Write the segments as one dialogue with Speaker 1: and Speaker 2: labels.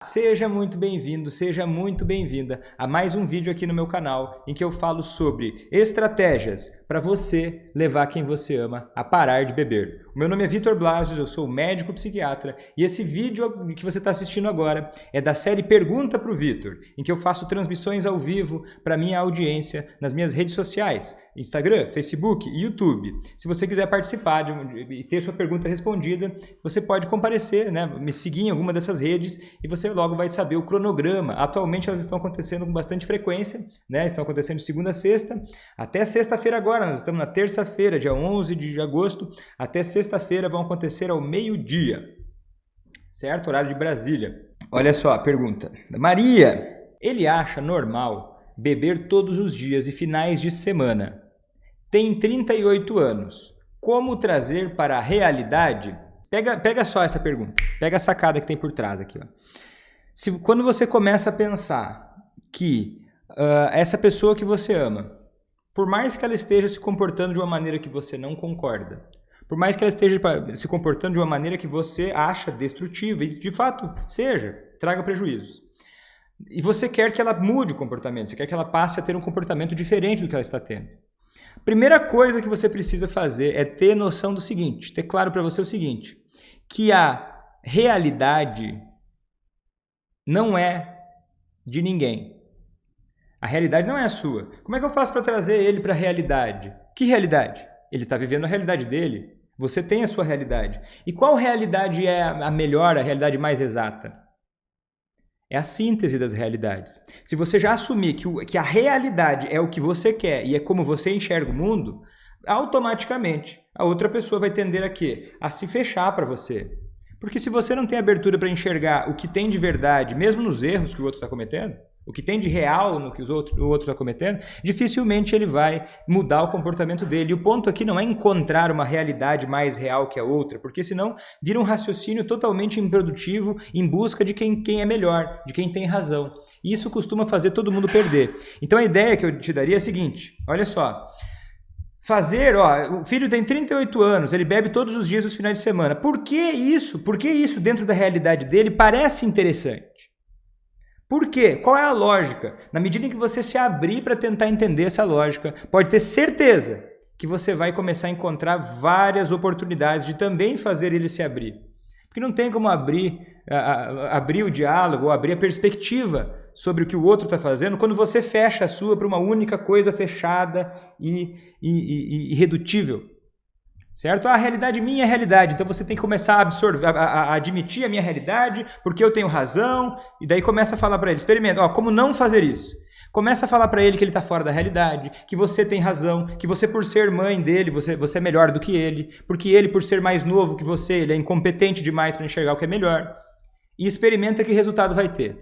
Speaker 1: Seja muito bem-vindo, seja muito bem-vinda a mais um vídeo aqui no meu canal em que eu falo sobre estratégias para você levar quem você ama a parar de beber. O meu nome é Vitor Blasius, eu sou médico psiquiatra e esse vídeo que você está assistindo agora é da série Pergunta para o Vitor, em que eu faço transmissões ao vivo para minha audiência nas minhas redes sociais, Instagram, Facebook e YouTube. Se você quiser participar e ter sua pergunta respondida, você pode comparecer, me seguir em alguma dessas redes e você logo vai saber o cronograma. Atualmente elas estão acontecendo com bastante frequência, estão acontecendo de segunda a sexta, até sexta-feira agora, nós estamos na terça-feira, dia 11 de agosto, até sexta-feira vão acontecer ao meio-dia, certo? Horário de Brasília. Olha só a pergunta da Maria. Ele acha normal beber todos os dias e finais de semana. Tem 38 anos. Como trazer para a realidade? Pega só essa pergunta, pega a sacada que tem por trás aqui, ó. Quando você começa a pensar que essa pessoa que você ama, por mais que ela esteja se comportando de uma maneira que você não concorda, por mais que ela esteja se comportando de uma maneira que você acha destrutiva, e de fato traga prejuízos, e você quer que ela mude o comportamento, você quer que ela passe a ter um comportamento diferente do que ela está tendo. Primeira coisa que você precisa fazer é ter noção do seguinte, ter claro para você o seguinte, que a realidade não é de ninguém. A realidade não é a sua. Como é que eu faço para trazer ele para a realidade? Que realidade? Ele está vivendo a realidade dele. Você tem a sua realidade. E qual realidade é a melhor, a realidade mais exata? É a síntese das realidades. Se você já assumir que a realidade é o que você quer e é como você enxerga o mundo, automaticamente a outra pessoa vai tender a quê? A se fechar para você. Porque se você não tem abertura para enxergar o que tem de verdade, mesmo nos erros que o outro está cometendo, o que tem de real no que o outro está cometendo, dificilmente ele vai mudar o comportamento dele. E o ponto aqui não é encontrar uma realidade mais real que a outra, porque senão vira um raciocínio totalmente improdutivo em busca de quem é melhor, de quem tem razão. E isso costuma fazer todo mundo perder. Então a ideia que eu te daria é a seguinte, olha só. O filho tem 38 anos, ele bebe todos os dias os finais de semana. Por que isso? Por que isso dentro da realidade dele parece interessante? Por quê? Qual é a lógica? Na medida em que você se abrir para tentar entender essa lógica, pode ter certeza que você vai começar a encontrar várias oportunidades de também fazer ele se abrir. Porque não tem como abrir o diálogo ou abrir a perspectiva sobre o que o outro está fazendo quando você fecha a sua para uma única coisa fechada e irredutível. Certo? A realidade minha é a realidade, então você tem que começar a absorver, a admitir a minha realidade, porque eu tenho razão, e daí começa a falar para ele, experimenta, como não fazer isso? Começa a falar para ele que ele está fora da realidade, que você tem razão, que você por ser mãe dele, você é melhor do que ele, porque ele por ser mais novo que você, ele é incompetente demais para enxergar o que é melhor. E experimenta que resultado vai ter.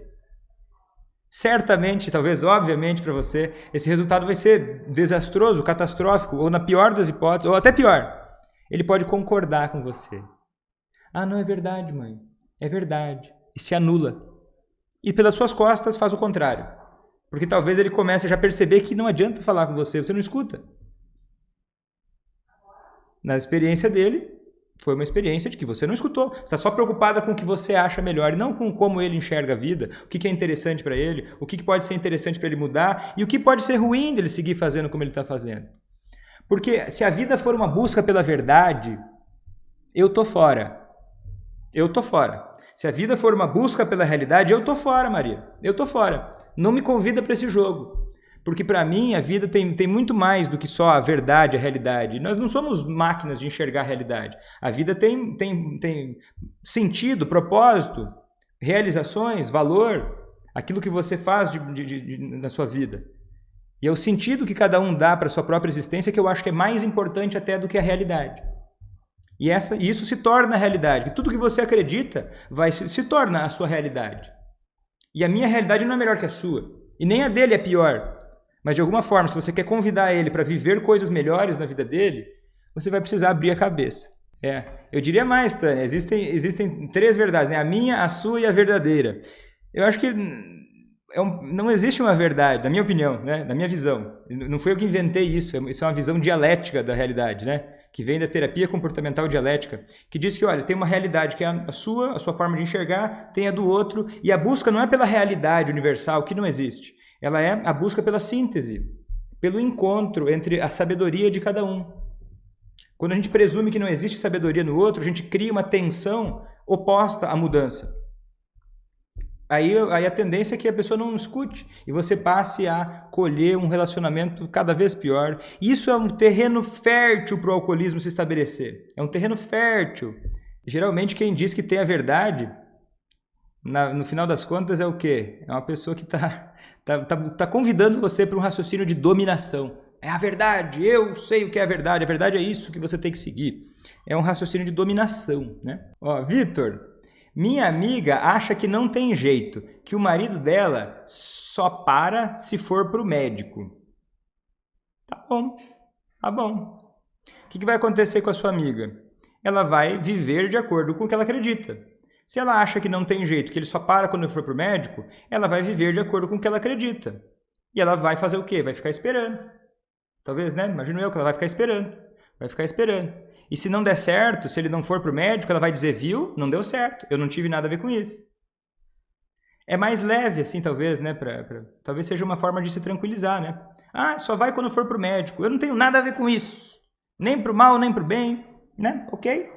Speaker 1: Certamente, talvez obviamente para você, esse resultado vai ser desastroso, catastrófico, ou na pior das hipóteses, ou até pior. Ele pode concordar com você. Ah, não, é verdade, mãe. É verdade. E se anula. E pelas suas costas faz o contrário. Porque talvez ele comece a já perceber que não adianta falar com você, você não escuta. Na experiência dele, foi uma experiência de que você não escutou. Você está só preocupada com o que você acha melhor e não com como ele enxerga a vida, o que é interessante para ele, o que pode ser interessante para ele mudar e o que pode ser ruim dele seguir fazendo como ele está fazendo. Porque se a vida for uma busca pela verdade, eu tô fora. Eu tô fora. Se a vida for uma busca pela realidade, eu tô fora, Maria. Eu tô fora. Não me convida para esse jogo. Porque para mim a vida tem muito mais do que só a verdade, a realidade. Nós não somos máquinas de enxergar a realidade. A vida tem sentido, propósito, realizações, valor, aquilo que você faz na sua vida. E é o sentido que cada um dá para a sua própria existência que eu acho que é mais importante até do que a realidade. E isso se torna a realidade. Que tudo que você acredita se torna a sua realidade. E a minha realidade não é melhor que a sua. E nem a dele é pior. Mas de alguma forma, se você quer convidar ele para viver coisas melhores na vida dele, você vai precisar abrir a cabeça. Eu diria mais, Tânia, existem 3 verdades, a minha, a sua e a verdadeira. Eu acho que não existe uma verdade, na minha opinião, na minha visão. Não foi eu que inventei isso, isso é uma visão dialética da realidade. que vem da terapia comportamental dialética, que diz que, olha, tem uma realidade que é a sua forma de enxergar, tem a do outro, e a busca não é pela realidade universal, que não existe. Ela é a busca pela síntese, pelo encontro entre a sabedoria de cada um. Quando a gente presume que não existe sabedoria no outro, a gente cria uma tensão oposta à mudança. Aí a tendência é que a pessoa não escute e você passe a colher um relacionamento cada vez pior. Isso é um terreno fértil para o alcoolismo se estabelecer. É um terreno fértil. Geralmente quem diz que tem a verdade, no final das contas é o quê? É uma pessoa que tá convidando você para um raciocínio de dominação. É a verdade, eu sei o que é a verdade é isso que você tem que seguir. É um raciocínio de dominação, né? Ó, Vitor... Minha amiga acha que não tem jeito, que o marido dela só para se for para o médico. Tá bom, tá bom. O que vai acontecer com a sua amiga? Ela vai viver de acordo com o que ela acredita. Se ela acha que não tem jeito, que ele só para quando for para o médico, ela vai viver de acordo com o que ela acredita. E ela vai fazer o quê? Vai ficar esperando. Talvez, né? Imagino eu que ela vai ficar esperando. Vai ficar esperando. E se não der certo, se ele não for para o médico, ela vai dizer, viu? Não deu certo, eu não tive nada a ver com isso. É mais leve assim, talvez, né? Talvez seja uma forma de se tranquilizar, né? Ah, só vai quando for para o médico, eu não tenho nada a ver com isso. Nem para o mal, nem para o bem, né? Ok?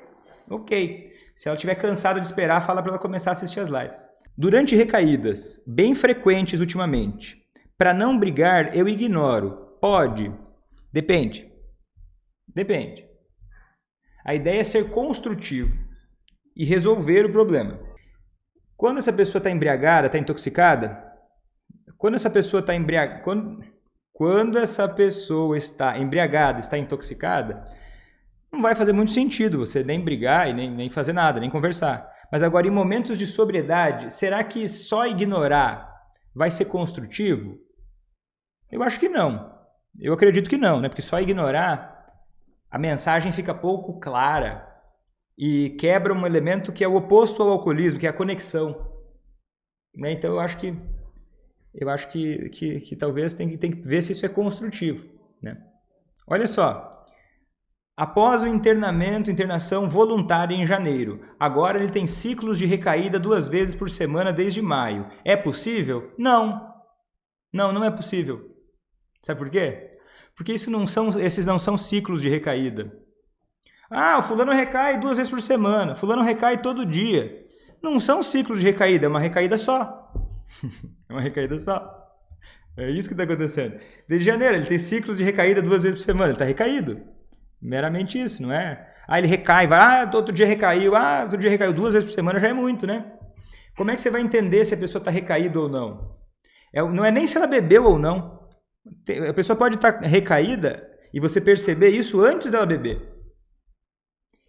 Speaker 1: Ok. Se ela estiver cansada de esperar, fala para ela começar a assistir as lives. Durante recaídas, bem frequentes ultimamente, para não brigar, eu ignoro. Pode? Depende. Depende. A ideia é ser construtivo e resolver o problema. Quando essa pessoa está embriagada, está intoxicada, quando essa pessoa está embriagada, está intoxicada, não vai fazer muito sentido você nem brigar e nem fazer nada, nem conversar. Mas agora, em momentos de sobriedade, será que só ignorar vai ser construtivo? Eu acho que não. Eu acredito que não, né? Porque só ignorar, a mensagem fica pouco clara e quebra um elemento que é o oposto ao alcoolismo, que é a conexão. Né? Então eu acho que talvez tem que ver se isso é construtivo. Né? Olha só, após o internação voluntária em janeiro, agora ele tem ciclos de recaída 2 vezes por semana desde maio. É possível? Não. Não é possível. Sabe por quê? Porque esses não são ciclos de recaída. Ah, o fulano recai 2 vezes por semana, fulano recai todo dia. Não são ciclos de recaída, é uma recaída só. É uma recaída só. É isso que está acontecendo. Desde janeiro, ele tem ciclos de recaída 2 vezes por semana, ele está recaído. Meramente isso, não é? Ah, ele recai, outro dia recaiu, outro dia recaiu 2 vezes por semana, já é muito, né? Como é que você vai entender se a pessoa está recaída ou não? Não é nem se ela bebeu ou não. A pessoa pode estar recaída e você perceber isso antes dela beber.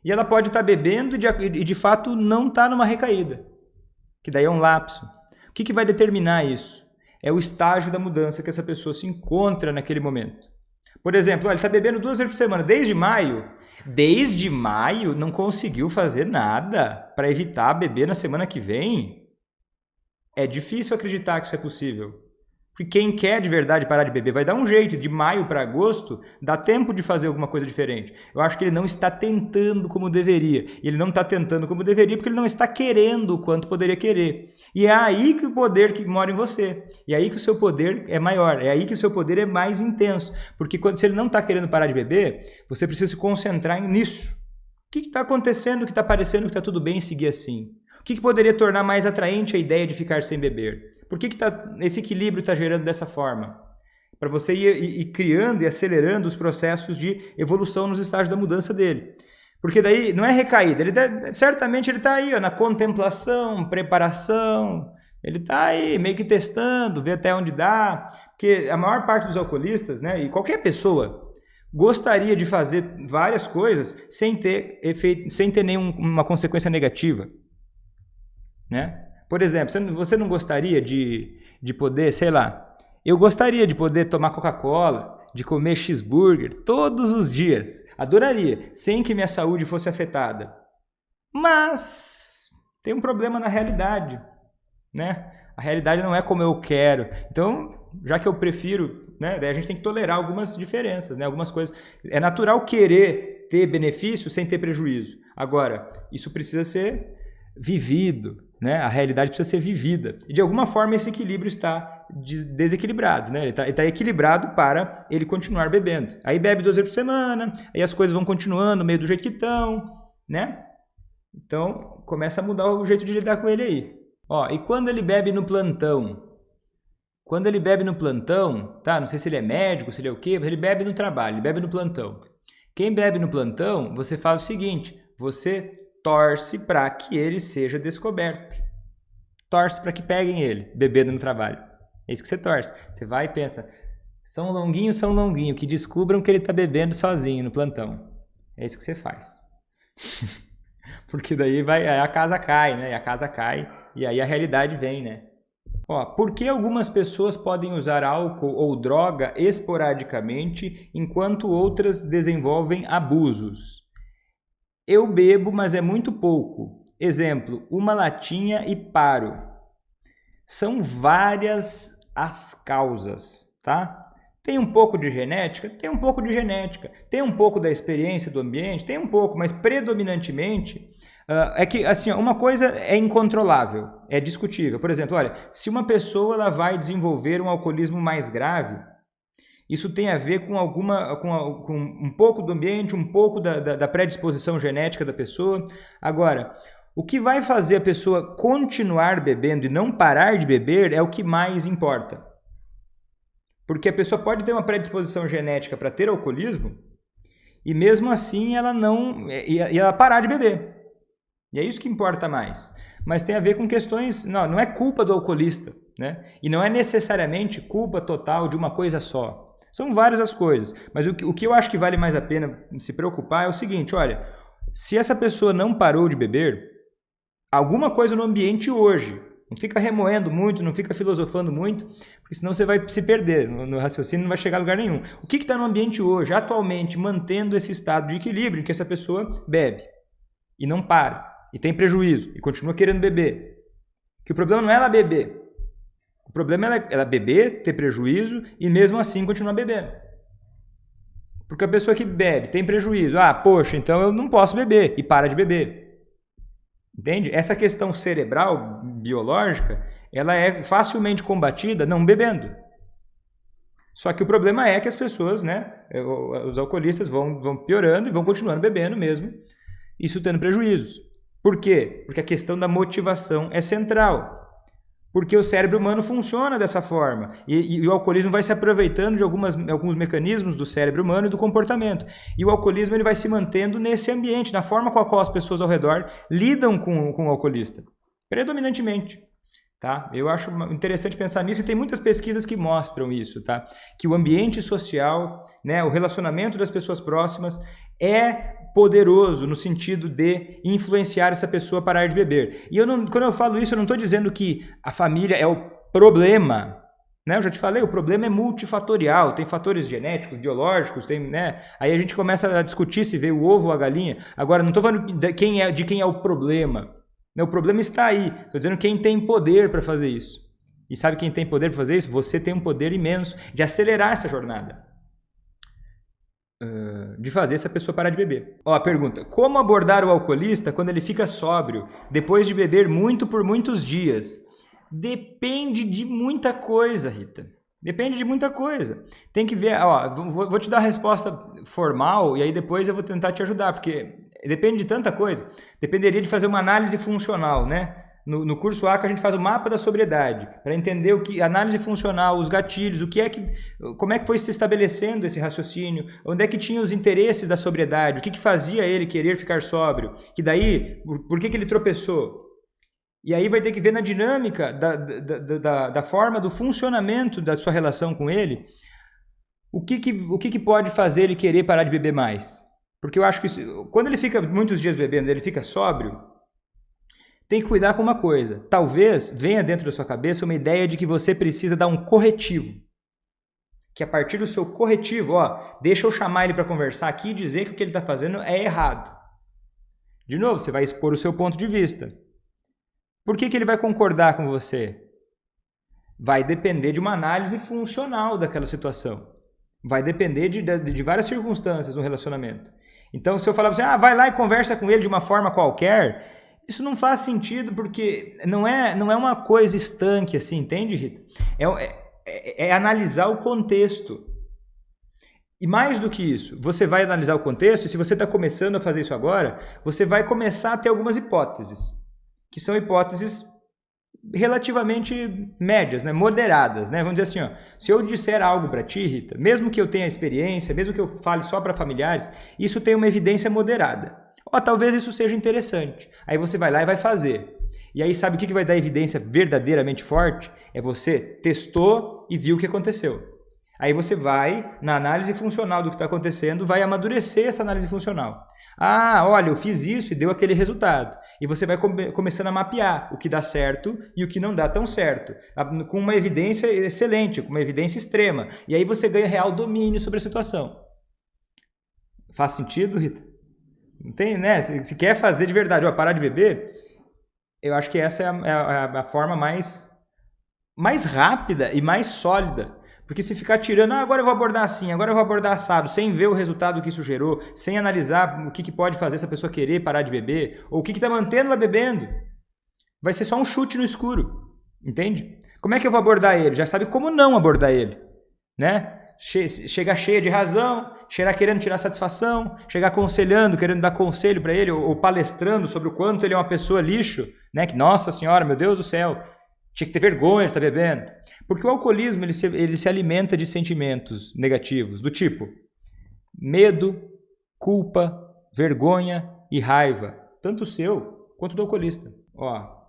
Speaker 1: E ela pode estar bebendo e de fato não está numa recaída. Que daí é um lapso. O que vai determinar isso? É o estágio da mudança que essa pessoa se encontra naquele momento. Por exemplo, ele está bebendo 2 vezes por semana desde maio. Desde maio não conseguiu fazer nada para evitar beber na semana que vem? É difícil acreditar que isso é possível. Porque quem quer de verdade parar de beber vai dar um jeito. De maio para agosto, dá tempo de fazer alguma coisa diferente. Eu acho que ele não está tentando como deveria. E ele não está tentando como deveria porque ele não está querendo o quanto poderia querer. E é aí que o poder que mora em você. E é aí que o seu poder é maior. É aí que o seu poder é mais intenso. Porque se ele não está querendo parar de beber, você precisa se concentrar nisso. O que está acontecendo que está parecendo que está tudo bem seguir assim? O que poderia tornar mais atraente a ideia de ficar sem beber? Por que esse equilíbrio está gerando dessa forma? Para você ir criando e acelerando os processos de evolução nos estágios da mudança dele. Porque daí não é recaída, certamente ele está aí na contemplação, preparação, ele está aí meio que testando, vê até onde dá. Porque a maior parte dos alcoolistas, né, e qualquer pessoa, gostaria de fazer várias coisas sem ter nenhuma consequência negativa. Né? Por exemplo, você não gostaria de poder, sei lá, eu gostaria de poder tomar Coca-Cola, de comer cheeseburger todos os dias. Adoraria, sem que minha saúde fosse afetada. Mas tem um problema na realidade, né? A realidade não é como eu quero. Então, já que eu prefiro, né, daí a gente tem que tolerar algumas diferenças, né? Algumas coisas. É natural querer ter benefício sem ter prejuízo. Agora, isso precisa ser vivido, né? A realidade precisa ser vivida. E de alguma forma esse equilíbrio está desequilibrado, né? Ele está equilibrado para ele continuar bebendo. Aí bebe 2 vezes por semana, aí as coisas vão continuando meio do jeito que estão, né? Então começa a mudar o jeito de lidar com ele aí. Ó, e quando ele bebe no plantão? Quando ele bebe no plantão, tá? Não sei se ele é médico, se ele é o quê, mas ele bebe no trabalho, ele bebe no plantão. Quem bebe no plantão, você faz o seguinte, você torce para que ele seja descoberto. Torce para que peguem ele, bebendo no trabalho. É isso que você torce. Você vai e pensa, São Longuinho, que descubram que ele está bebendo sozinho no plantão. É isso que você faz. Porque daí a casa cai, né? A casa cai e aí a realidade vem, né? Ó, por que algumas pessoas podem usar álcool ou droga esporadicamente, enquanto outras desenvolvem abusos? Eu bebo, mas é muito pouco. Exemplo, uma latinha e paro. São várias as causas, tá? Tem um pouco de genética? Tem um pouco de genética. Tem um pouco da experiência do ambiente? Tem um pouco, mas predominantemente é que assim, uma coisa é incontrolável, é discutível. Por exemplo, olha, se uma pessoa ela vai desenvolver um alcoolismo mais grave, isso tem a ver com um pouco do ambiente, um pouco da predisposição genética da pessoa. Agora, o que vai fazer a pessoa continuar bebendo e não parar de beber é o que mais importa. Porque a pessoa pode ter uma predisposição genética para ter alcoolismo e mesmo assim ela ela parar de beber. E é isso que importa mais. Mas tem a ver com questões... Não é culpa do alcoolista, né? E não é necessariamente culpa total de uma coisa só. São várias as coisas. Mas o que eu acho que vale mais a pena se preocupar é o seguinte, olha, se essa pessoa não parou de beber, alguma coisa no ambiente hoje, não fica remoendo muito, não fica filosofando muito, porque senão você vai se perder no raciocínio, não vai chegar a lugar nenhum. O que está no ambiente hoje, atualmente, mantendo esse estado de equilíbrio em que essa pessoa bebe e não para, e tem prejuízo, e continua querendo beber? Que o problema não é ela beber. O problema é ela beber, ter prejuízo e mesmo assim continuar bebendo. Porque a pessoa que bebe tem prejuízo. Ah, poxa, então eu não posso beber e para de beber. Entende? Essa questão cerebral, biológica, ela é facilmente combatida não bebendo. Só que o problema é que as pessoas, né, os alcoolistas vão piorando e vão continuando bebendo mesmo, isso tendo prejuízos. Por quê? Porque a questão da motivação é central. Porque o cérebro humano funciona dessa forma. E o alcoolismo vai se aproveitando de alguns mecanismos do cérebro humano e do comportamento. E o alcoolismo ele vai se mantendo nesse ambiente, na forma com a qual as pessoas ao redor lidam com o alcoolista. Predominantemente. Tá? Eu acho interessante pensar nisso e tem muitas pesquisas que mostram isso. Tá? Que o ambiente social, né, o relacionamento das pessoas próximas é poderoso no sentido de influenciar essa pessoa a parar de beber. E quando eu falo isso, eu não estou dizendo que a família é o problema. Né? Eu já te falei, o problema é multifatorial, tem fatores genéticos, biológicos, tem, né? Aí a gente começa a discutir se veio o ovo ou a galinha. Agora, não estou falando de quem é o problema. O problema está aí. Estou dizendo quem tem poder para fazer isso. E sabe quem tem poder para fazer isso? Você tem um poder imenso de acelerar essa jornada. De fazer essa pessoa parar de beber. Ó, a pergunta, como abordar o alcoolista quando ele fica sóbrio, depois de beber muito por muitos dias? Depende de muita coisa, Rita. Depende de muita coisa. Tem que ver, ó, vou te dar a resposta formal e aí depois eu vou tentar te ajudar, porque depende de tanta coisa. Dependeria de fazer uma análise funcional, né? No curso A que a gente faz o mapa da sobriedade, para entender o que análise funcional, os gatilhos, como é que foi se estabelecendo esse raciocínio, onde é que tinha os interesses da sobriedade, o que fazia ele querer ficar sóbrio, que daí, por que ele tropeçou? E aí vai ter que ver na dinâmica da forma do funcionamento da sua relação com ele, o que pode fazer ele querer parar de beber mais. Porque eu acho que quando ele fica muitos dias bebendo, ele fica sóbrio, tem que cuidar com uma coisa. Talvez venha dentro da sua cabeça uma ideia de que você precisa dar um corretivo. Que a partir do seu corretivo, ó, deixa eu chamar ele para conversar aqui e dizer que o que ele está fazendo é errado. De novo, você vai expor o seu ponto de vista. Por que ele vai concordar com você? Vai depender de uma análise funcional daquela situação. Vai depender de várias circunstâncias no relacionamento. Então, se eu falar assim, vai lá e conversa com ele de uma forma qualquer, isso não faz sentido porque não é uma coisa estanque assim, entende, Rita? É analisar o contexto. E mais do que isso, você vai analisar o contexto e se você está começando a fazer isso agora, você vai começar a ter algumas hipóteses, que são hipóteses relativamente médias, né? Moderadas, né? Vamos dizer assim, ó, se eu disser algo para ti, Rita, mesmo que eu tenha experiência, mesmo que eu fale só para familiares, isso tem uma evidência moderada. Talvez isso seja interessante. Aí você vai lá e vai fazer. E aí sabe o que vai dar evidência verdadeiramente forte? É você testou e viu o que aconteceu. Aí você vai, na análise funcional do que está acontecendo, vai amadurecer essa análise funcional. Olha, eu fiz isso e deu aquele resultado. E você vai começando a mapear o que dá certo e o que não dá tão certo, com uma evidência excelente, com uma evidência extrema. E aí você ganha real domínio sobre a situação. Faz sentido, Rita? Não tem, né? Se quer fazer de verdade, parar de beber, eu acho que essa é a forma mais rápida e mais sólida. Porque se ficar tirando, agora eu vou abordar assim, agora eu vou abordar assado, sem ver o resultado que isso gerou, sem analisar o que pode fazer essa pessoa querer parar de beber, ou o que está mantendo ela bebendo, vai ser só um chute no escuro, entende? Como é que eu vou abordar ele? Já sabe como não abordar ele, né? Chegar cheia de razão, chegar querendo tirar satisfação, chegar aconselhando, querendo dar conselho para ele, ou palestrando sobre o quanto ele é uma pessoa lixo, né? Que, nossa senhora, meu Deus do céu, tinha que ter vergonha de estar bebendo. Porque o alcoolismo ele se alimenta de sentimentos negativos, do tipo medo, culpa, vergonha e raiva. Tanto o seu quanto do alcoolista.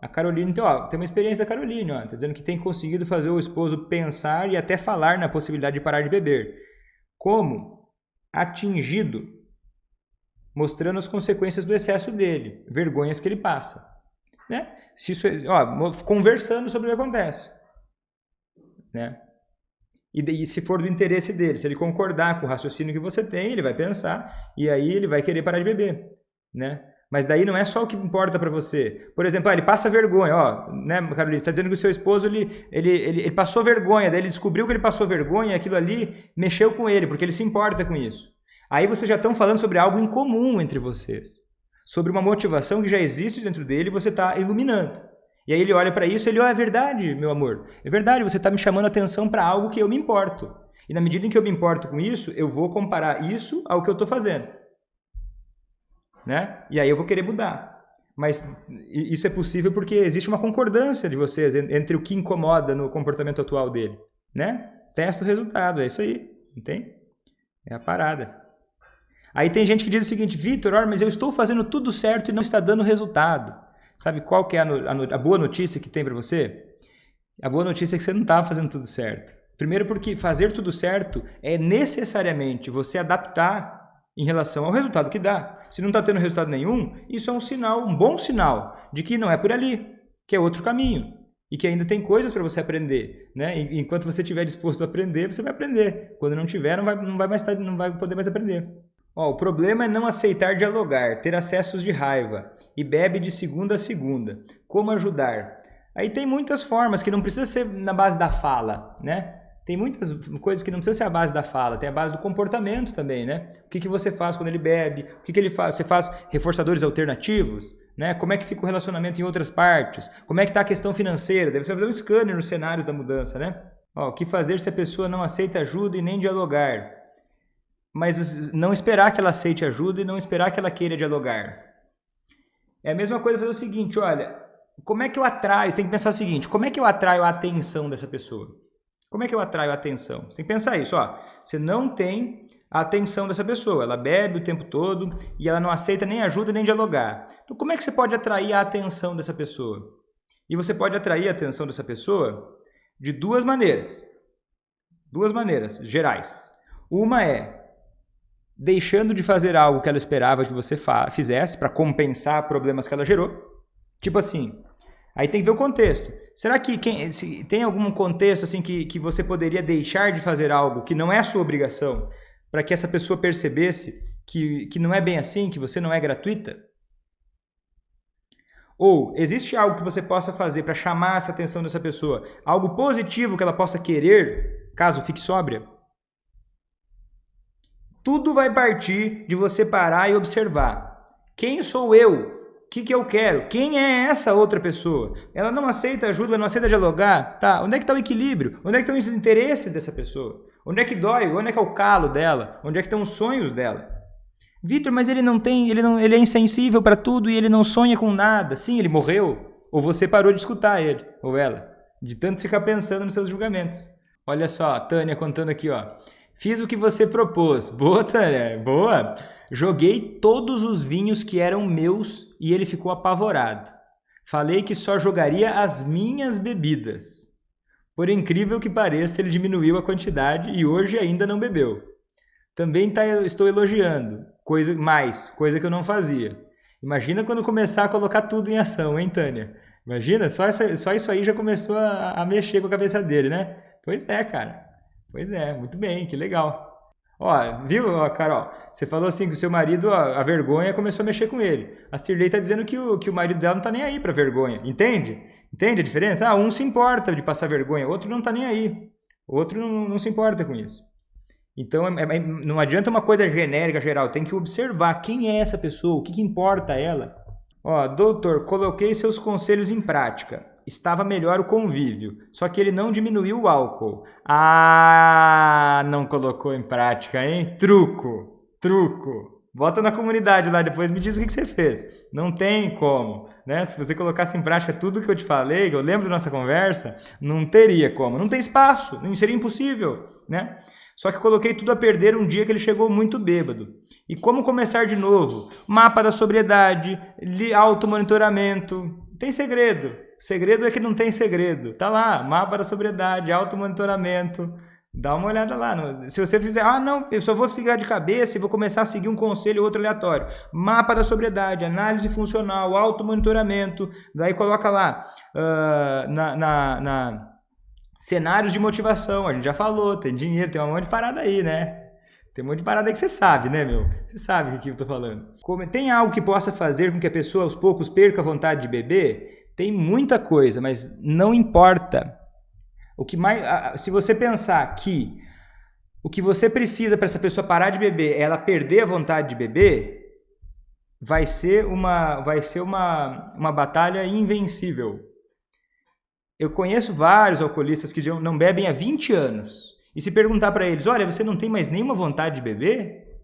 Speaker 1: A Caroline, então, tem uma experiência da Caroline, tá dizendo que tem conseguido fazer o esposo pensar e até falar na possibilidade de parar de beber. Como? Atingido, mostrando as consequências do excesso dele, vergonhas que ele passa. Né? Se isso, conversando sobre o que acontece, né? E se for do interesse dele, se ele concordar com o raciocínio que você tem, ele vai pensar e aí ele vai querer parar de beber, né? Mas daí não é só o que importa para você. Por exemplo, ele passa vergonha, né, Carolina? Você está dizendo que o seu esposo ele passou vergonha, daí ele descobriu que ele passou vergonha e aquilo ali mexeu com ele, porque ele se importa com isso. Aí vocês já estão falando sobre algo em comum entre vocês. Sobre uma motivação que já existe dentro dele e você está iluminando. E aí ele olha para isso e ele, é verdade, meu amor, é verdade, você está me chamando a atenção para algo que eu me importo. E na medida em que eu me importo com isso, eu vou comparar isso ao que eu estou fazendo. Né? E aí eu vou querer mudar. Mas isso é possível porque existe uma concordância de vocês entre o que incomoda no comportamento atual dele. Né? Testa o resultado, é isso aí. Entende? É a parada. Aí tem gente que diz o seguinte, Vitor, mas eu estou fazendo tudo certo e não está dando resultado. Sabe qual que é a boa notícia que tem para você? A boa notícia é que você não está fazendo tudo certo. Primeiro porque fazer tudo certo é necessariamente você adaptar em relação ao resultado que dá. Se não está tendo resultado nenhum, isso é um sinal, um bom sinal, de que não é por ali, que é outro caminho. E que ainda tem coisas para você aprender. Né? Enquanto você estiver disposto a aprender, você vai aprender. Quando não tiver, não vai poder mais aprender. O problema é não aceitar dialogar, ter acessos de raiva e bebe de segunda a segunda. Como ajudar? Aí tem muitas formas que não precisa ser na base da fala, né? Tem muitas coisas que não precisa ser a base da fala, tem a base do comportamento também, né? O que você faz quando ele bebe, o que ele faz? Você faz reforçadores alternativos, né? Como é que fica o relacionamento em outras partes? Como é que está a questão financeira? Deve ser fazer um scanner nos cenários da mudança, né? O que fazer se a pessoa não aceita ajuda e nem dialogar? Mas não esperar que ela aceite ajuda e não esperar que ela queira dialogar. É a mesma coisa fazer o seguinte, olha, como é que eu atraio? Você tem que pensar o seguinte, como é que eu atraio a atenção dessa pessoa? Como é que eu atraio a atenção? Você tem que pensar isso, você não tem a atenção dessa pessoa, ela bebe o tempo todo e ela não aceita nem ajuda nem dialogar. Então como é que você pode atrair a atenção dessa pessoa? E você pode atrair a atenção dessa pessoa de duas maneiras gerais. Uma é deixando de fazer algo que ela esperava que você fizesse para compensar problemas que ela gerou. Tipo assim, aí tem que ver o contexto. Será que tem algum contexto assim que você poderia deixar de fazer algo que não é sua obrigação para que essa pessoa percebesse que não é bem assim, que você não é gratuita? Ou existe algo que você possa fazer para chamar essa atenção dessa pessoa? Algo positivo que ela possa querer, caso fique sóbria? Tudo vai partir de você parar e observar. Quem sou eu? O que eu quero? Quem é essa outra pessoa? Ela não aceita ajuda, não aceita dialogar? Tá, onde é que está o equilíbrio? Onde é que estão os interesses dessa pessoa? Onde é que dói? Onde é que é o calo dela? Onde é que estão os sonhos dela? Vitor, mas ele é insensível para tudo e ele não sonha com nada. Sim, ele morreu. Ou você parou de escutar ele, ou ela, de tanto ficar pensando nos seus julgamentos. Olha só, Tânia contando aqui, ó. Fiz o que você propôs. Boa, Tânia, boa. Joguei todos os vinhos que eram meus e ele ficou apavorado. Falei que só jogaria as minhas bebidas. Por incrível que pareça, ele diminuiu a quantidade e hoje ainda não bebeu. Também estou elogiando, coisa que eu não fazia. Imagina quando começar a colocar tudo em ação, hein, Tânia? Imagina, só isso aí já começou a mexer com a cabeça dele, né? Pois é, cara. Pois é, muito bem, que legal. Ó, viu, Carol? Você falou assim que o seu marido, ó, a vergonha começou a mexer com ele. A Cirlei tá dizendo que o marido dela não tá nem aí pra vergonha. Entende? Entende a diferença? Ah, um se importa de passar vergonha, o outro não tá nem aí. O outro não se importa com isso. Então, não adianta uma coisa genérica, geral. Tem que observar quem é essa pessoa, o que importa a ela. Ó, doutor, coloquei seus conselhos em prática. Estava melhor o convívio, só que ele não diminuiu o álcool. Ah, não colocou em prática, hein? Truco. Bota na comunidade lá, depois me diz o que você fez. Não tem como, né? Se você colocasse em prática tudo que eu te falei, que eu lembro da nossa conversa, não teria como. Não tem espaço, seria impossível, né? Só que coloquei tudo a perder um dia que ele chegou muito bêbado. E como começar de novo? Mapa da sobriedade, automonitoramento. Tem segredo. O segredo é que não tem segredo. Tá lá, mapa da sobriedade, automonitoramento. Dá uma olhada lá. Se você fizer, não, eu só vou ficar de cabeça e vou começar a seguir um conselho ou outro aleatório. Mapa da sobriedade, análise funcional, automonitoramento. Daí coloca lá, cenários de motivação. A gente já falou, tem dinheiro, tem um monte de parada aí, né? Tem um monte de parada aí que você sabe, né, meu? Você sabe o que eu tô falando. Tem algo que possa fazer com que a pessoa aos poucos perca a vontade de beber? Tem muita coisa, mas não importa. Se você pensar que o que você precisa para essa pessoa parar de beber é ela perder a vontade de beber, vai ser uma batalha invencível. Eu conheço vários alcoolistas que não bebem há 20 anos. E se perguntar para eles, olha, você não tem mais nenhuma vontade de beber?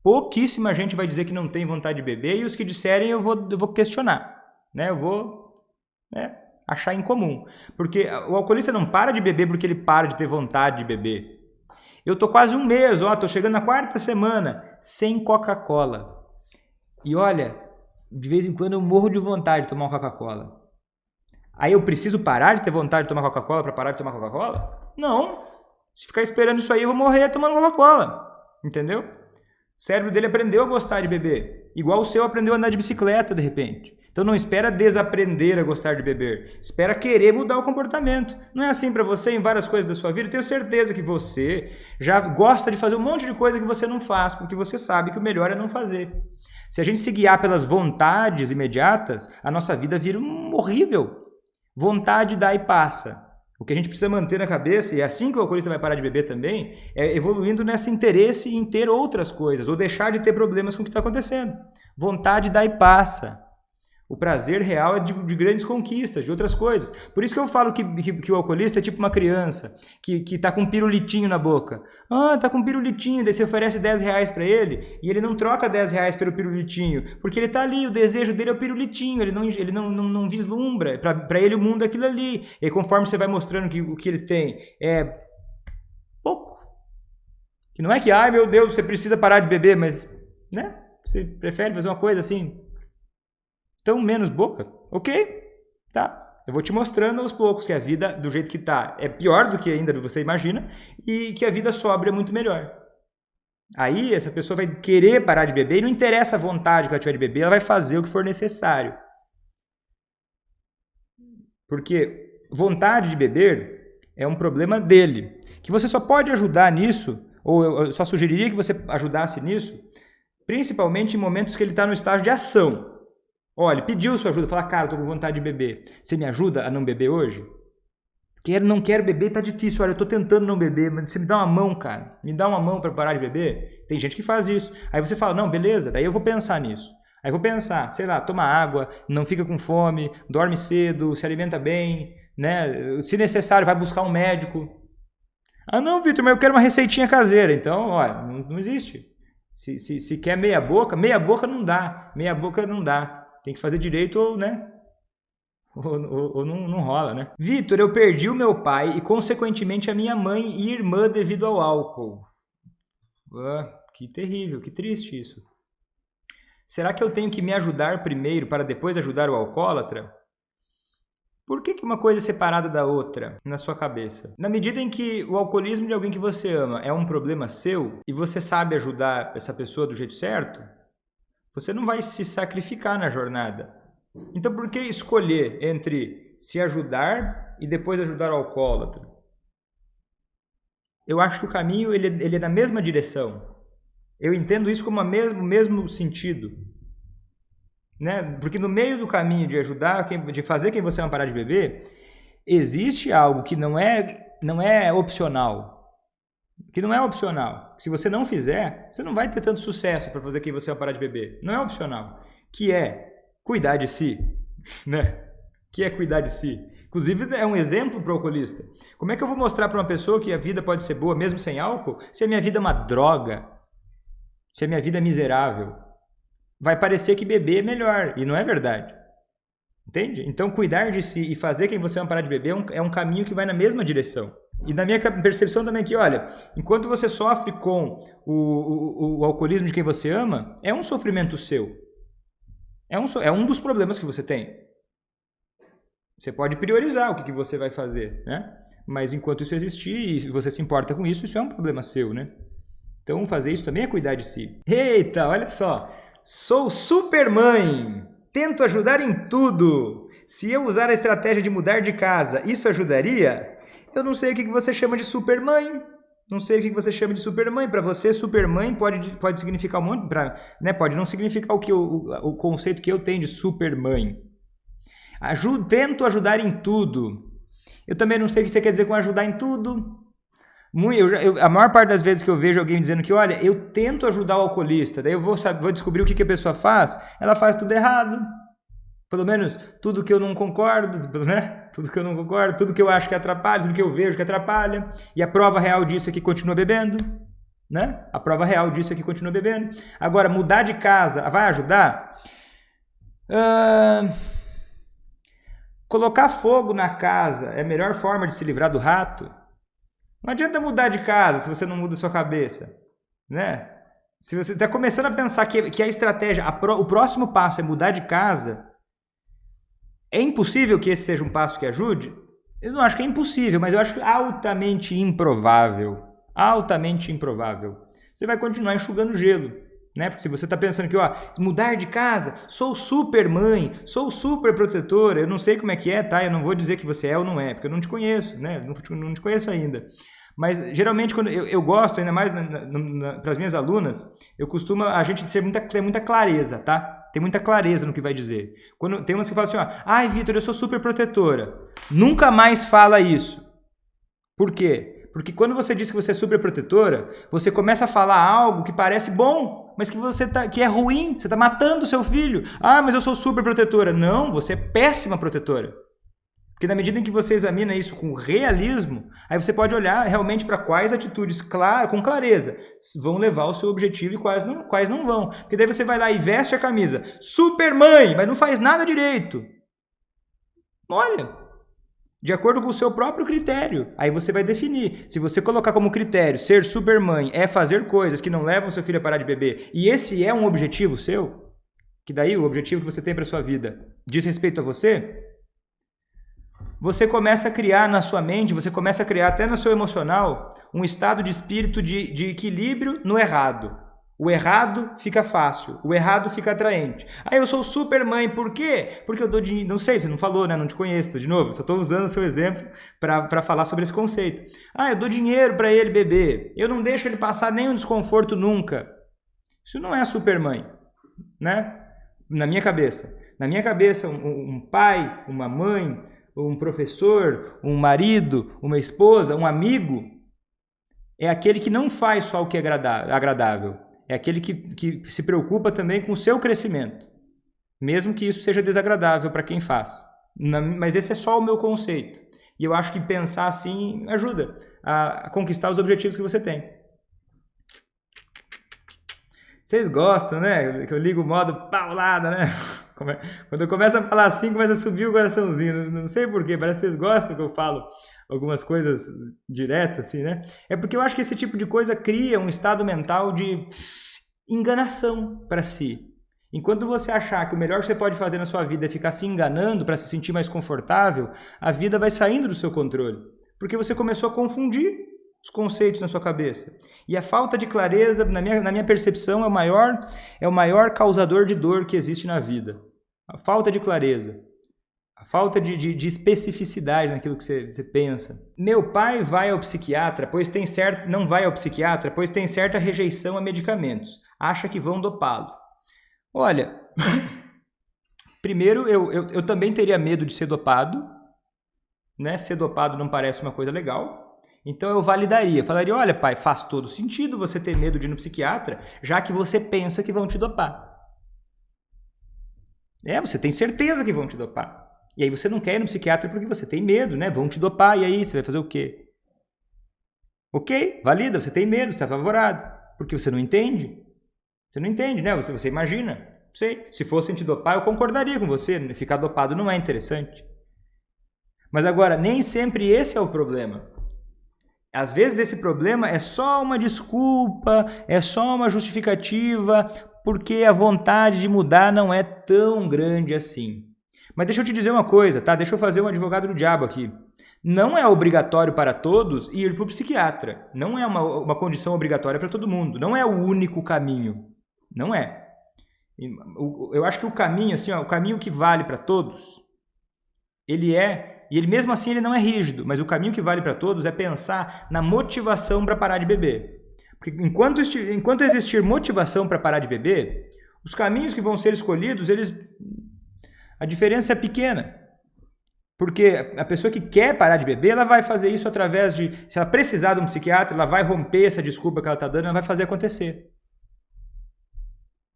Speaker 1: Pouquíssima gente vai dizer que não tem vontade de beber, e os que disserem eu vou questionar, né? Eu vou achar incomum. Porque o alcoolista não para de beber porque ele para de ter vontade de beber. Eu tô quase um mês, tô chegando na 4ª semana, sem Coca-Cola. E olha, de vez em quando eu morro de vontade de tomar uma Coca-Cola. Aí eu preciso parar de ter vontade de tomar Coca-Cola para parar de tomar Coca-Cola? Não. Se ficar esperando isso aí, eu vou morrer tomando Coca-Cola. Entendeu? O cérebro dele aprendeu a gostar de beber. Igual o seu aprendeu a andar de bicicleta, de repente. Então não espera desaprender a gostar de beber. Espera querer mudar o comportamento. Não é assim para você em várias coisas da sua vida? Eu tenho certeza que você já gosta de fazer um monte de coisa que você não faz, porque você sabe que o melhor é não fazer. Se a gente se guiar pelas vontades imediatas, a nossa vida vira horrível. Vontade dá e passa. O que a gente precisa manter na cabeça, e é assim que o alcoolista vai parar de beber também, é evoluindo nesse interesse em ter outras coisas, ou deixar de ter problemas com o que está acontecendo. Vontade dá e passa. O prazer real é de grandes conquistas, de outras coisas. Por isso que eu falo que o alcoolista é tipo uma criança que tá com um pirulitinho na boca. Tá com um pirulitinho, daí você oferece 10 reais para ele e ele não troca 10 reais pelo pirulitinho, porque ele tá ali, o desejo dele é o pirulitinho, ele não vislumbra, para ele o mundo é aquilo ali. E conforme você vai mostrando que o que ele tem é pouco, que não é que, ai meu Deus, você precisa parar de beber, mas, né, você prefere fazer uma coisa assim, tão menos boca, ok, tá, eu vou te mostrando aos poucos que a vida do jeito que tá é pior do que ainda você imagina e que a vida sóbria é muito melhor. Aí essa pessoa vai querer parar de beber e não interessa a vontade que ela tiver de beber, ela vai fazer o que for necessário. Porque vontade de beber é um problema dele, que você só pode ajudar nisso, ou eu só sugeriria que você ajudasse nisso, principalmente em momentos que ele está no estágio de ação. Olha, pediu sua ajuda, fala, cara, eu tô com vontade de beber. Você me ajuda a não beber hoje? Não quero beber, tá difícil. Olha, eu tô tentando não beber, mas você me dá uma mão, cara. Me dá uma mão para parar de beber. Tem gente que faz isso. Aí você fala, não, beleza, daí eu vou pensar nisso. Aí eu vou pensar, sei lá, toma água, não fica com fome, dorme cedo, se alimenta bem, né? Se necessário, vai buscar um médico. Ah, não, Vitor, mas eu quero uma receitinha caseira. Então, olha, não existe. Se quer meia boca não dá. Meia boca não dá. Tem que fazer direito ou, né? Ou não rola, né? Vitor, eu perdi o meu pai e, consequentemente, a minha mãe e irmã devido ao álcool. Que terrível, que triste isso. Será que eu tenho que me ajudar primeiro para depois ajudar o alcoólatra? Por que uma coisa é separada da outra na sua cabeça? Na medida em que o alcoolismo de alguém que você ama é um problema seu e você sabe ajudar essa pessoa do jeito certo, você não vai se sacrificar na jornada. Então, por que escolher entre se ajudar e depois ajudar o alcoólatra? Eu acho que o caminho ele é na mesma direção. Eu entendo isso como o mesmo sentido. Né? Porque no meio do caminho de ajudar, de fazer quem você ama parar de beber, existe algo que não é opcional. Que não é opcional. Se você não fizer, você não vai ter tanto sucesso para fazer quem você ama parar de beber. Não é opcional. Que é cuidar de si, né? Que é cuidar de si. Inclusive, é um exemplo para o alcoolista. Como é que eu vou mostrar para uma pessoa que a vida pode ser boa mesmo sem álcool, se a minha vida é uma droga? Se a minha vida é miserável? Vai parecer que beber é melhor, e não é verdade. Entende? Então, cuidar de si e fazer quem você ama parar de beber é um caminho que vai na mesma direção. E na minha percepção também que, olha, enquanto você sofre com o alcoolismo de quem você ama, é um sofrimento seu. É um dos problemas que você tem. Você pode priorizar o que você vai fazer, né? Mas enquanto isso existir e você se importa com isso, isso é um problema seu, né? Então fazer isso também é cuidar de si. Eita, olha só. Sou super mãe. Tento ajudar em tudo. Se eu usar a estratégia de mudar de casa, isso ajudaria? Eu não sei o que você chama de super mãe. Não sei o que você chama de supermãe. Para você, supermãe pode significar um monte, né? Pode não significar o conceito que eu tenho de supermãe. Tento ajudar em tudo. Eu também não sei o que você quer dizer com ajudar em tudo. A maior parte das vezes que eu vejo alguém dizendo que, olha, eu tento ajudar o alcoolista, daí eu vou descobrir o que a pessoa faz, ela faz tudo errado. Pelo menos tudo que eu não concordo, né? Tudo que eu não concordo, tudo que eu acho que atrapalha, tudo que eu vejo que atrapalha. E a prova real disso é que continua bebendo, né? A prova real disso é que continua bebendo. Agora, mudar de casa vai ajudar? Colocar fogo na casa é a melhor forma de se livrar do rato? Não adianta mudar de casa se você não muda a sua cabeça, né? Se você está começando a pensar que a estratégia, o próximo passo é mudar de casa, é impossível que esse seja um passo que ajude? Eu não acho que é impossível, mas eu acho altamente improvável. Altamente improvável. Você vai continuar enxugando gelo, né? Porque se você está pensando que, mudar de casa, sou super mãe, sou super protetora, eu não sei como é que é, tá? Eu não vou dizer que você é ou não é, porque eu não te conheço, né? Não te conheço ainda. Mas, geralmente, quando eu gosto, ainda mais para as minhas alunas, a gente ter muita clareza, tá? Tem muita clareza no que vai dizer. Quando tem umas que falam assim, ai, Vitor, eu sou super protetora. Nunca mais fala isso. Por quê? Porque quando você diz que você é super protetora, você começa a falar algo que parece bom, mas que é ruim. Você está matando o seu filho. Ah, mas eu sou super protetora. Não, você é péssima protetora. Porque na medida em que você examina isso com realismo, aí você pode olhar realmente para quais atitudes com clareza vão levar ao seu objetivo e quais não vão. Porque daí você vai lá e veste a camisa. Super mãe, mas não faz nada direito. Olha, de acordo com o seu próprio critério. Aí você vai definir. Se você colocar como critério ser super mãe é fazer coisas que não levam seu filho a parar de beber, e esse é um objetivo seu, que daí o objetivo que você tem para sua vida diz respeito a você começa a criar na sua mente, você começa a criar até no seu emocional um estado de espírito de equilíbrio no errado. O errado fica fácil, o errado fica atraente. Aí eu sou super mãe, por quê? Porque eu dou dinheiro, não sei, você não falou, né? Não te conheço, de novo, só estou usando o seu exemplo para falar sobre esse conceito. Eu dou dinheiro para ele beber, eu não deixo ele passar nenhum desconforto nunca. Isso não é super mãe, né? Na minha cabeça. Na minha cabeça, um pai, uma mãe, um professor, um marido, uma esposa, um amigo, é aquele que não faz só o que é agradável. É aquele que se preocupa também com o seu crescimento. Mesmo que isso seja desagradável para quem faz. Mas esse é só o meu conceito. E eu acho que pensar assim ajuda a conquistar os objetivos que você tem. Vocês gostam, né? Que eu ligo o modo paulada, né? Quando eu começo a falar assim, começa a subir o coraçãozinho. Não sei porquê, parece que vocês gostam que eu falo algumas coisas direto, assim, né? É porque eu acho que esse tipo de coisa cria um estado mental de enganação para si. Enquanto você achar que o melhor que você pode fazer na sua vida é ficar se enganando para se sentir mais confortável, a vida vai saindo do seu controle. Porque você começou a confundir os conceitos na sua cabeça. E a falta de clareza, na minha percepção, é o maior causador de dor que existe na vida. A falta de clareza. A falta de especificidade naquilo que você pensa. Meu pai vai ao psiquiatra, não vai ao psiquiatra, pois tem certa rejeição a medicamentos. Acha que vão dopá-lo. Olha, primeiro eu também teria medo de ser dopado, né? Ser dopado não parece uma coisa legal, então eu validaria, falaria, olha pai, faz todo sentido você ter medo de ir no psiquiatra, já que você pensa que vão te dopar. Você tem certeza que vão te dopar, e aí você não quer ir no psiquiatra porque você tem medo, né? Vão te dopar, e aí você vai fazer o quê? Ok, valida, você tem medo, você está apavorado, porque você não entende. Você não entende, né? Você imagina. Sei, se fossem te dopar, eu concordaria com você. Ficar dopado não é interessante. Mas agora, nem sempre esse é o problema. Às vezes esse problema é só uma desculpa, é só uma justificativa, porque a vontade de mudar não é tão grande assim. Mas deixa eu te dizer uma coisa, tá? Deixa eu fazer um advogado do diabo aqui. Não é obrigatório para todos ir para o psiquiatra. Não é uma condição obrigatória para todo mundo. Não é o único caminho. Não é. Eu acho que o caminho, assim, o caminho que vale para todos, e ele mesmo assim ele não é rígido, mas o caminho que vale para todos é pensar na motivação para parar de beber. Porque enquanto existir motivação para parar de beber, os caminhos que vão ser escolhidos, a diferença é pequena. Porque a pessoa que quer parar de beber, ela vai fazer isso através de, se ela precisar de um psiquiatra, ela vai romper essa desculpa que ela está dando, ela vai fazer acontecer.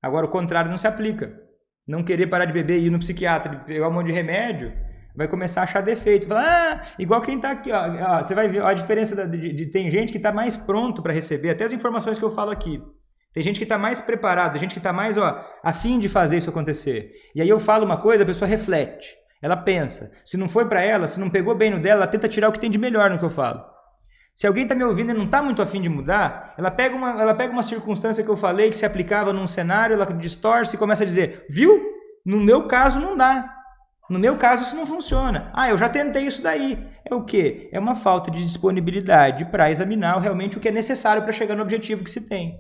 Speaker 1: Agora, o contrário não se aplica. Não querer parar de beber e ir no psiquiatra e pegar um monte de remédio, vai começar a achar defeito. Falar, igual quem está aqui, ó, você vai ver a diferença tem gente que está mais pronto para receber, até as informações que eu falo aqui. Tem gente que está mais preparada, tem gente que está mais a fim de fazer isso acontecer. E aí eu falo uma coisa, a pessoa reflete. Ela pensa. Se não foi para ela, se não pegou bem no dela, ela tenta tirar o que tem de melhor no que eu falo. Se alguém está me ouvindo e não está muito afim de mudar, ela pega uma circunstância que eu falei que se aplicava num cenário, ela distorce e começa a dizer, viu? No meu caso não dá. No meu caso isso não funciona. Eu já tentei isso daí. É o quê? É uma falta de disponibilidade para examinar realmente o que é necessário para chegar no objetivo que se tem.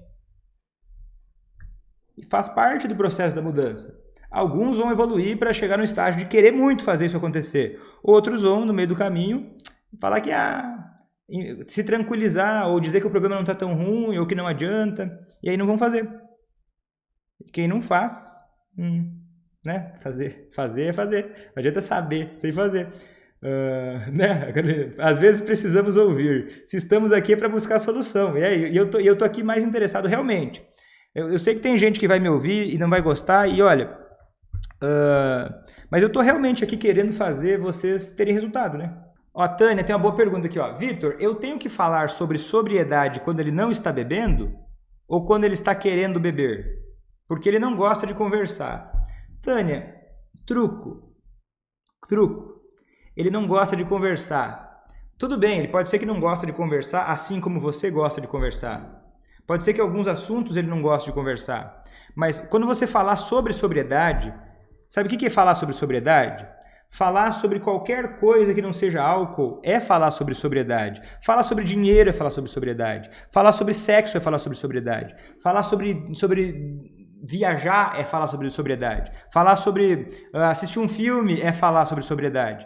Speaker 1: E faz parte do processo da mudança. Alguns vão evoluir para chegar no estágio de querer muito fazer isso acontecer. Outros vão, no meio do caminho, falar que se tranquilizar ou dizer que o problema não está tão ruim ou que não adianta, e aí não vão fazer. Quem não faz, né? Fazer é fazer. Não adianta saber, sem fazer. Né? Às vezes precisamos ouvir. Se estamos aqui é para buscar solução. E aí, eu tô aqui mais interessado realmente. Eu sei que tem gente que vai me ouvir e não vai gostar, e olha, mas eu tô realmente aqui querendo fazer vocês terem resultado, né? Ó, Tânia, tem uma boa pergunta aqui, ó. Vitor, eu tenho que falar sobre sobriedade quando ele não está bebendo ou quando ele está querendo beber? Porque ele não gosta de conversar. Tânia, truco. Ele não gosta de conversar. Tudo bem, ele pode ser que não gosta de conversar, assim como você gosta de conversar. Pode ser que alguns assuntos ele não goste de conversar. Mas quando você falar sobre sobriedade, sabe o que é falar sobre sobriedade? Falar sobre qualquer coisa que não seja álcool é falar sobre sobriedade. Falar sobre dinheiro é falar sobre sobriedade. Falar sobre sexo é falar sobre sobriedade. Falar sobre viajar é falar sobre sobriedade. Falar sobre assistir um filme é falar sobre sobriedade.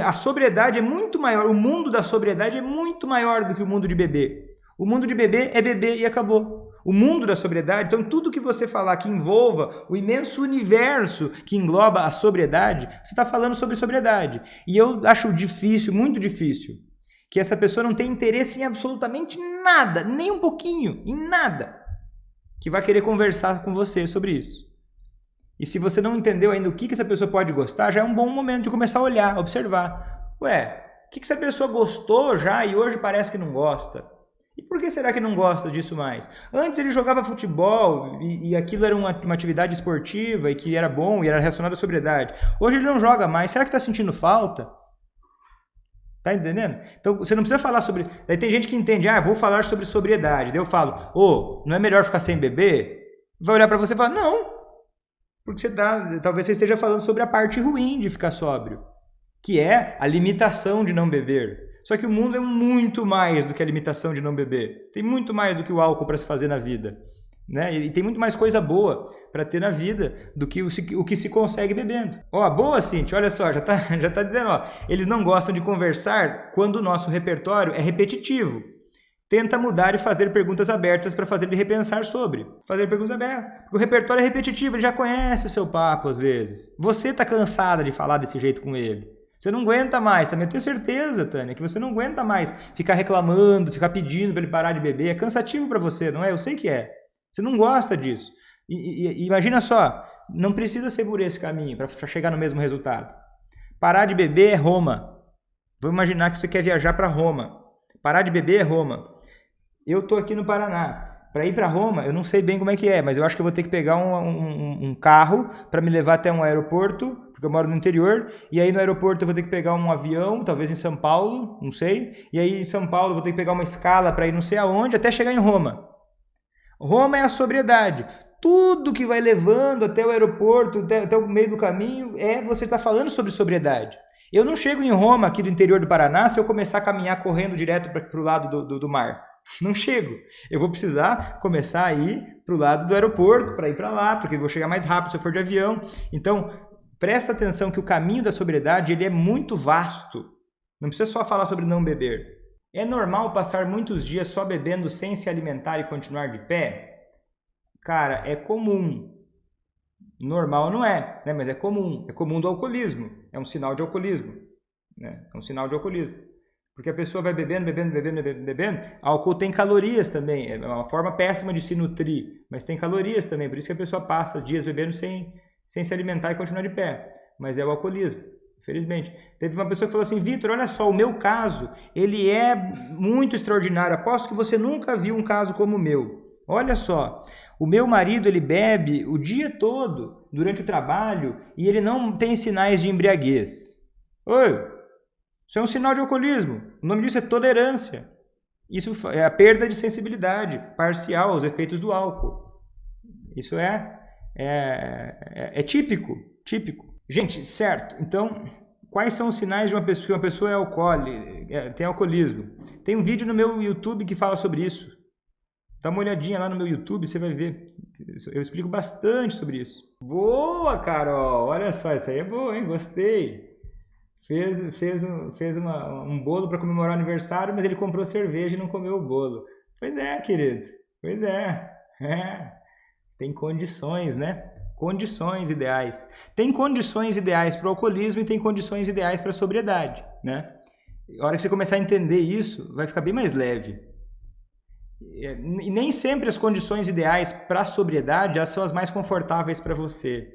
Speaker 1: A sobriedade é muito maior, o mundo da sobriedade é muito maior do que o mundo de beber. O mundo de beber é beber e acabou. O mundo da sobriedade, então tudo que você falar que envolva o imenso universo que engloba a sobriedade, você está falando sobre sobriedade. E eu acho difícil, muito difícil, que essa pessoa não tenha interesse em absolutamente nada, nem um pouquinho, em nada, que vai querer conversar com você sobre isso. E se você não entendeu ainda o que essa pessoa pode gostar, já é um bom momento de começar a olhar, observar. Ué, o que essa pessoa gostou já e hoje parece que não gosta? E por que será que não gosta disso mais? Antes ele jogava futebol e aquilo era uma atividade esportiva e que era bom e era relacionado à sobriedade. Hoje ele não joga mais. Será que está sentindo falta? Tá entendendo? Então você não precisa falar sobre... Daí tem gente que entende, vou falar sobre sobriedade. Daí eu falo, não é melhor ficar sem beber? Vai olhar para você e falar, não. Porque talvez você esteja falando sobre a parte ruim de ficar sóbrio, que é a limitação de não beber. Só que o mundo é muito mais do que a limitação de não beber. Tem muito mais do que o álcool para se fazer na vida. Né? E tem muito mais coisa boa para ter na vida do que o que se consegue bebendo. Boa, Cintia, olha só, já tá dizendo, eles não gostam de conversar quando o nosso repertório é repetitivo. Tenta mudar e fazer perguntas abertas para fazer ele repensar sobre. Fazer perguntas abertas. Porque o repertório é repetitivo, ele já conhece o seu papo às vezes. Você está cansada de falar desse jeito com ele. Você não aguenta mais, também eu tenho certeza, Tânia, que você não aguenta mais ficar reclamando, ficar pedindo para ele parar de beber. É cansativo para você, não é? Eu sei que é. Você não gosta disso. E imagina só, não precisa ser por esse caminho para chegar no mesmo resultado. Parar de beber é Roma. Vamos imaginar que você quer viajar para Roma. Parar de beber é Roma. Eu estou aqui no Paraná. Para ir para Roma, eu não sei bem como é que é, mas eu acho que eu vou ter que pegar um carro para me levar até um aeroporto, porque eu moro no interior, e aí no aeroporto eu vou ter que pegar um avião, talvez em São Paulo, não sei, e aí em São Paulo eu vou ter que pegar uma escala para ir não sei aonde, até chegar em Roma. Roma é a sobriedade. Tudo que vai levando até o aeroporto, até o meio do caminho, você está falando sobre sobriedade. Eu não chego em Roma, aqui do interior do Paraná, se eu começar a caminhar correndo direto para o lado do mar. Não chego. Eu vou precisar começar a ir para o lado do aeroporto, para ir para lá, porque eu vou chegar mais rápido se eu for de avião. Então, presta atenção que o caminho da sobriedade ele é muito vasto. Não precisa só falar sobre não beber. É normal passar muitos dias só bebendo sem se alimentar e continuar de pé? Cara, é comum. Normal não é, né? Mas é comum. É comum do alcoolismo. É um sinal de alcoolismo. Né? É um sinal de alcoolismo. Porque a pessoa vai bebendo. Álcool tem calorias também. É uma forma péssima de se nutrir. Mas tem calorias também. Por isso que a pessoa passa dias bebendo sem se alimentar e continuar de pé. Mas é o alcoolismo. Infelizmente. Teve uma pessoa que falou assim, Vitor, olha só, o meu caso, ele é muito extraordinário. Aposto que você nunca viu um caso como o meu. Olha só, o meu marido, ele bebe o dia todo, durante o trabalho, e ele não tem sinais de embriaguez. Isso é um sinal de alcoolismo. O nome disso é tolerância. Isso é a perda de sensibilidade parcial aos efeitos do álcool. Isso é típico. Gente, certo. Então, quais são os sinais de uma pessoa? Uma pessoa tem alcoolismo. Tem um vídeo no meu YouTube que fala sobre isso. Dá uma olhadinha lá no meu YouTube, você vai ver. Eu explico bastante sobre isso. Boa, Carol! Olha só, isso aí é boa, hein? Gostei. Fez um bolo para comemorar o aniversário, mas ele comprou cerveja e não comeu o bolo. Pois é, querido. Pois é. Tem condições, né? Condições ideais. Tem condições ideais para o alcoolismo e tem condições ideais para a sobriedade, né? A hora que você começar a entender isso, vai ficar bem mais leve. E nem sempre as condições ideais para a sobriedade são as mais confortáveis para você.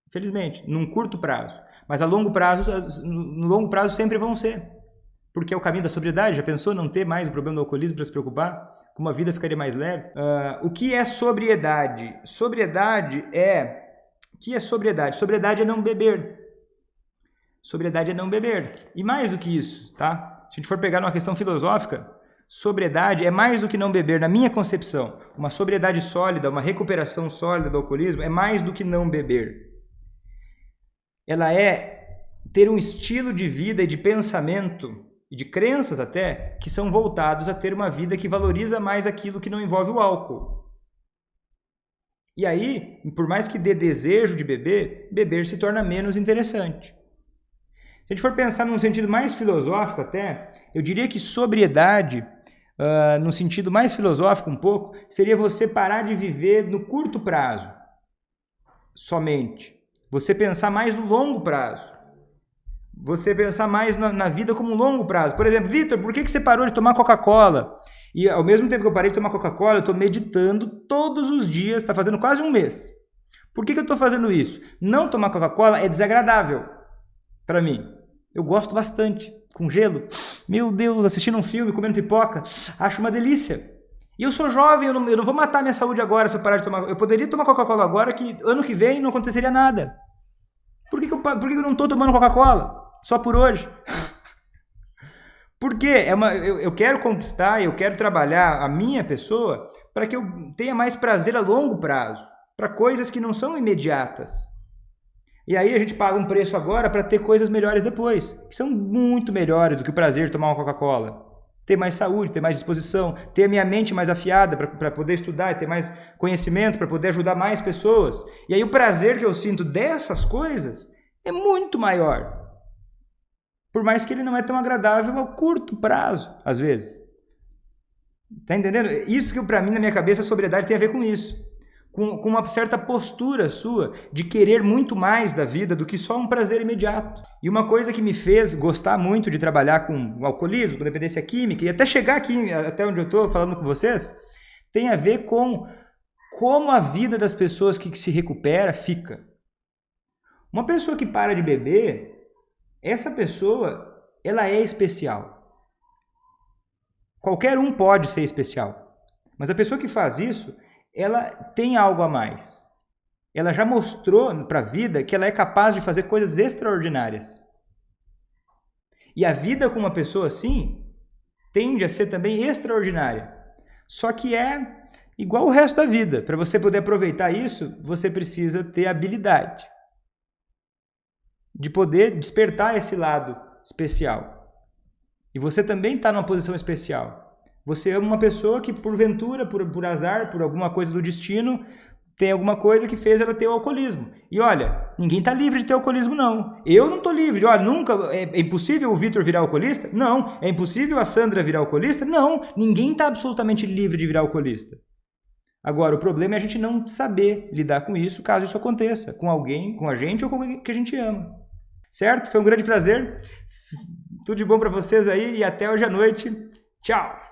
Speaker 1: Infelizmente, num curto prazo. Mas no longo prazo sempre vão ser. Porque é o caminho da sobriedade. Já pensou não ter mais o problema do alcoolismo para se preocupar? Como a vida ficaria mais leve? O que é sobriedade? O que é sobriedade? Sobriedade é não beber. Sobriedade é não beber. E mais do que isso, tá? Se a gente for pegar numa questão filosófica, sobriedade é mais do que não beber, na minha concepção. Uma sobriedade sólida, uma recuperação sólida do alcoolismo é mais do que não beber. Ela é ter um estilo de vida e de pensamento, e de crenças até, que são voltados a ter uma vida que valoriza mais aquilo que não envolve o álcool. E aí, por mais que dê desejo de beber, beber se torna menos interessante. Se a gente for pensar num sentido mais filosófico até, eu diria que sobriedade no sentido mais filosófico um pouco, seria você parar de viver no curto prazo somente. Você pensar mais no longo prazo. Você pensar mais na vida como um longo prazo. Por exemplo, Vitor, por que você parou de tomar Coca-Cola? E ao mesmo tempo que eu parei de tomar Coca-Cola, eu estou meditando todos os dias, está fazendo quase um mês. Por que eu estou fazendo isso? Não tomar Coca-Cola é desagradável para mim. Eu gosto bastante. Com gelo. Meu Deus, assistindo um filme, comendo pipoca. Acho uma delícia. E eu sou jovem, eu não vou matar minha saúde agora se eu parar de tomar. Eu poderia tomar Coca-Cola agora, que ano que vem não aconteceria nada. Por que eu não estou tomando Coca-Cola? Só por hoje? Porque eu quero conquistar, eu quero trabalhar a minha pessoa para que eu tenha mais prazer a longo prazo, para coisas que não são imediatas. E aí a gente paga um preço agora para ter coisas melhores depois, que são muito melhores do que o prazer de tomar uma Coca-Cola. Ter mais saúde, ter mais disposição, ter a minha mente mais afiada para poder estudar e ter mais conhecimento, para poder ajudar mais pessoas. E aí o prazer que eu sinto dessas coisas é muito maior. Por mais que ele não é tão agradável a curto prazo, às vezes. Tá entendendo? Isso que para mim, na minha cabeça, a sobriedade tem a ver com isso. Com uma certa postura sua de querer muito mais da vida do que só um prazer imediato. E uma coisa que me fez gostar muito de trabalhar com o alcoolismo, com dependência química, e até chegar aqui, até onde eu estou falando com vocês, tem a ver com como a vida das pessoas que se recupera fica. Uma pessoa que para de beber, essa pessoa, ela é especial. Qualquer um pode ser especial. Mas a pessoa que faz isso, ela tem algo a mais. Ela já mostrou para a vida que ela é capaz de fazer coisas extraordinárias. E a vida com uma pessoa assim tende a ser também extraordinária. Só que é igual o resto da vida. Para você poder aproveitar isso, você precisa ter habilidade de poder despertar esse lado especial. E você também está numa posição especial. Você ama uma pessoa que, porventura, por azar, por alguma coisa do destino, tem alguma coisa que fez ela ter o alcoolismo. E olha, ninguém está livre de ter alcoolismo, não. Eu não estou livre. Olha, nunca. É impossível o Vitor virar alcoolista? Não. É impossível a Sandra virar alcoolista? Não. Ninguém está absolutamente livre de virar alcoolista. Agora, o problema é a gente não saber lidar com isso, caso isso aconteça, com alguém, com a gente ou com alguém que a gente ama. Certo? Foi um grande prazer. Tudo de bom para vocês aí e até hoje à noite. Tchau!